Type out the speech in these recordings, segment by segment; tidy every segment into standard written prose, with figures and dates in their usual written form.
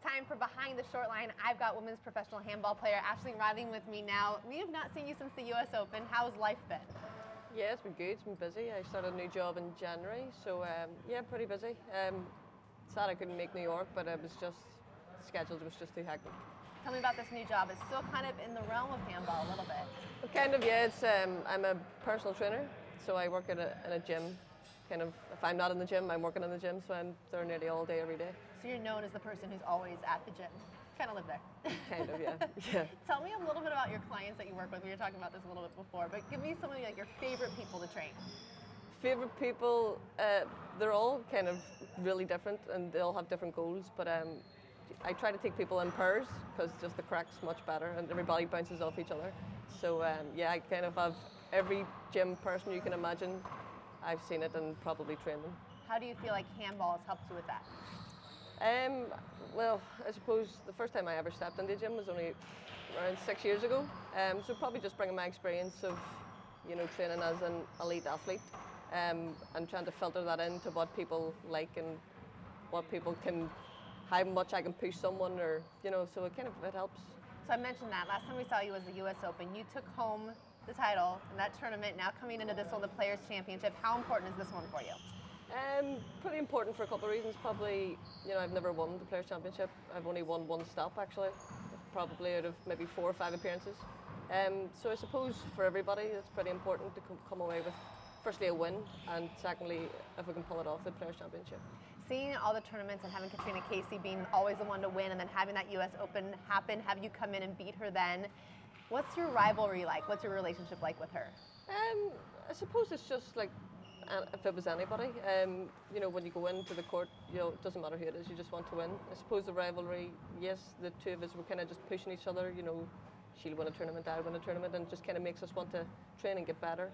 time for Behind the Short Line. I've got women's professional handball player Ashley riding with me now. We have not seen you since the U.S. Open. How's life been? Yeah, it's been good. It's been busy. I started a new job in January, so yeah, pretty busy. Sad I couldn't make New York, but it was just scheduled. It was just too hectic. Tell me about this new job. It's still kind of in the realm of handball a little bit. Well, kind of, yeah. It's I'm a personal trainer, so I work in a gym. Kind of, if I'm not in the gym, I'm working in the gym, so I'm there nearly all day, every day. So you're known as the person who's always at the gym. Kind of live there. Kind of, yeah. Yeah. Tell me a little bit about your clients that you work with. We were talking about this a little bit before, but give me some of your favorite people to train. Favorite people, they're all kind of really different and they all have different goals, but I try to take people in pairs because just the crack's much better and everybody bounces off each other. So yeah, I kind of have every gym person you can imagine. I've seen it and probably trained them. How do you feel like handball has helped you with that? Well, I suppose the first time I ever stepped into the gym was only around 6 years ago. So probably just bringing my experience of, training as an elite athlete and trying to filter that into what people like and what people can, how much I can push someone, or so it helps. So I mentioned that last time we saw you was the U.S. Open. You took home the title in that tournament. Now coming into this one, the Players Championship. How important is this one for you? Pretty important for a couple of reasons. Probably, I've never won the Players Championship. I've only won one stop actually, probably out of maybe 4 or 5 appearances. So I suppose for everybody, it's pretty important to come away with, firstly, a win, and secondly, if we can pull it off, the Players Championship. Seeing all the tournaments and having Katrina Casey being always the one to win, and then having that U.S. Open happen, have you come in and beat her then? What's your rivalry like? What's your relationship like with her? I suppose it's just like if it was anybody. When you go into the court, it doesn't matter who it is, you just want to win. I suppose the rivalry, yes, the two of us were kind of just pushing each other. She'll win a tournament, I'll win a tournament, and it just kind of makes us want to train and get better.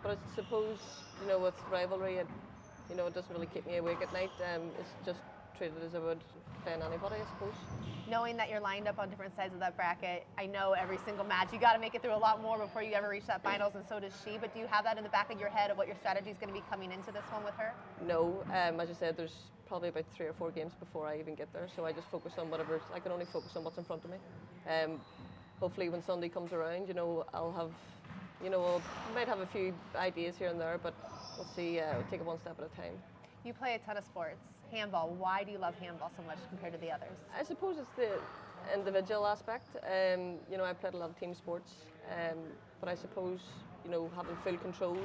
But I suppose, with rivalry, it doesn't really keep me awake at night. It's just treated as I would playing anybody, I suppose. Knowing that you're lined up on different sides of that bracket, I know every single match, you got to make it through a lot more before you ever reach that finals, and so does she. But do you have that in the back of your head of what your strategy is going to be coming into this one with her? No, as I said, there's probably about 3 or 4 games before I even get there, so I just focus on whatever. I can only focus on what's in front of me. Hopefully when Sunday comes around, I'll have, I might have a few ideas here and there, but we'll see. We'll take it one step at a time. You play a ton of sports. Handball, why do you love handball so much compared to the others? I suppose it's the individual aspect. I played a lot of team sports, but I suppose, having full control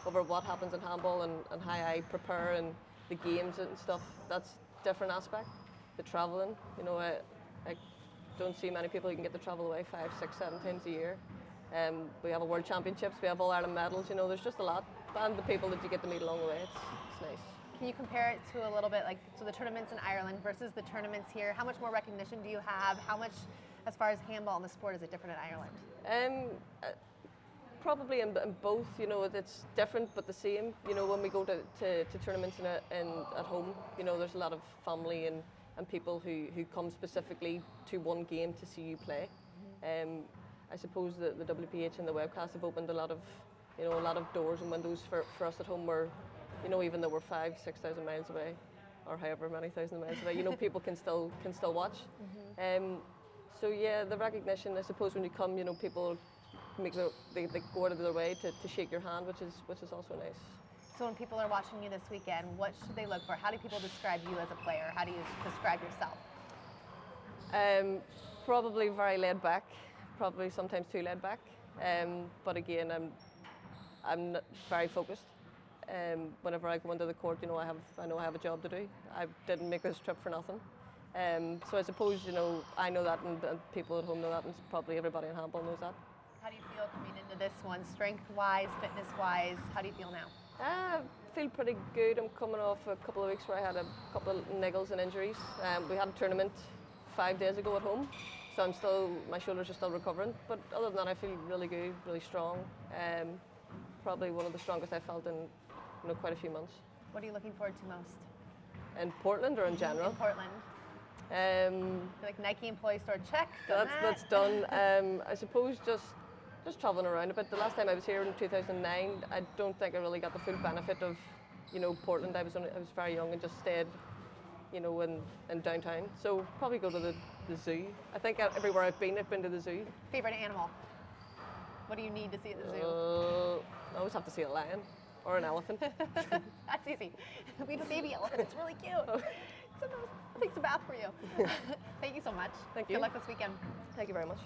over what happens in handball and how I prepare and the games and stuff, that's a different aspect. The travelling, I don't see many people who can get to travel away 5, 6, 7 times a year. We have a World Championships, we have All Ireland medals, there's just a lot. And the people that you get to meet along the way, it's nice. Can you compare it to a little bit, to the tournaments in Ireland versus the tournaments here? How much more recognition do you have? How much, as far as handball and the sport, is it different in Ireland? Probably in both, it's different but the same. When we go to tournaments at home, there's a lot of family and people who come specifically to one game to see you play. I suppose the WPH and the webcast have opened a lot of doors and windows for us at home where, even though we're 5,000 to 6,000 miles away, or however many thousand miles away, people can still watch. So yeah, the recognition, I suppose when you come, people they go out of their way to shake your hand, which is also nice. So when people are watching you this weekend, what should they look for? How do people describe you as a player? How do you describe yourself? Probably very laid back, probably sometimes too laid back. But again, I'm very focused. Whenever I go into the court, I know I have a job to do. I didn't make this trip for nothing. So I suppose, I know that and people at home know that, and probably everybody in handball knows that. How do you feel coming into this one, strength-wise, fitness-wise? How do you feel now? I feel pretty good. I'm coming off a couple of weeks where I had a couple of niggles and injuries. We had a tournament 5 days ago at home, so my shoulders are still recovering. But other than that, I feel really good, really strong. Probably one of the strongest I've felt in quite a few months. What are you looking forward to most? In Portland or in general? In Portland. Like Nike employee store, check. That's done. I suppose just traveling around a bit. The last time I was here in 2009, I don't think I really got the full benefit of Portland. I was very young and just stayed you know, in downtown. So probably go to the zoo. I think everywhere I've been to the zoo. Favorite animal? What do you need to see at the zoo? I always have to see a lion or an elephant. That's easy. We have a baby elephant. It's really cute. Sometimes it takes a bath for you. Thank you so much. Thank you. Good luck this weekend. Thank you very much.